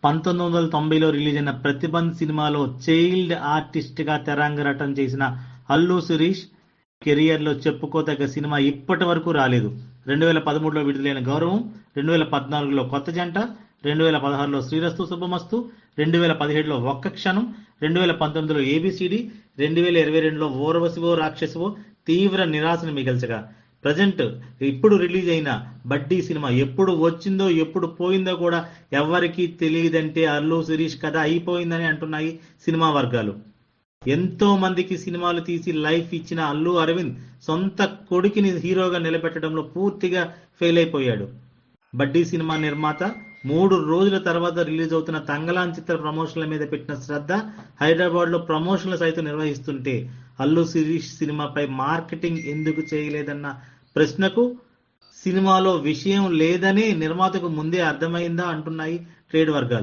1990లో release అయిన ప్రతిబంధ్ సినిమాలో child artist గా తెరంగేట్రం చేసిన అల్లు శిరీష్ కెరియర్ లో చెప్పుకోదగ్గ సినిమా ఇప్పటి వరకు రాలేదు. 2013లో విడుదలైన గౌరవం, 2014లో కొత్త జంట, 2016లో శ్రీరస్తు శుభమస్తు, 2017లో ఒక్క క్షణం, 2019లో ఏబిసిడి, 2022లో ఓర్వశివో రాక్షసివో తీవ్ర నిరాశను మిగల్చగా ప్రజెంట్ ఇప్పుడు రిలీజ్ అయిన బడ్డీ సినిమా ఎప్పుడు వచ్చిందో ఎప్పుడు పోయిందో కూడా ఎవరికీ తెలియదంటే అల్లు శిరీష్ కథ అయిపోయిందని అంటున్నాయి సినిమా వర్గాలు. ఎంతో మందికి సినిమాలు తీసి లైఫ్ ఇచ్చిన అల్లు అరవింద్ సొంత కొడుకుని హీరోగా నిలబెట్టడంలో పూర్తిగా ఫెయిల్ అయిపోయాడు. బడ్డీ సినిమా నిర్మాత 3 రోజుల తర్వాత రిలీజ్ అవుతున్న తంగలాన్ చిత్ర ప్రమోషన్ల మీద పెట్టిన శ్రద్ధ హైదరాబాద్ లో ప్రమోషన్లు సైతం నిర్వహిస్తుంటే అల్లు శిరీష్ సినిమాపై మార్కెటింగ్ ఎందుకు చేయలేదన్న ప్రశ్నకు సినిమాలో విషయం లేదనే నిర్మాతకు ముందే అర్థమైందా అంటున్నాయి ట్రేడ్ వర్గాలు.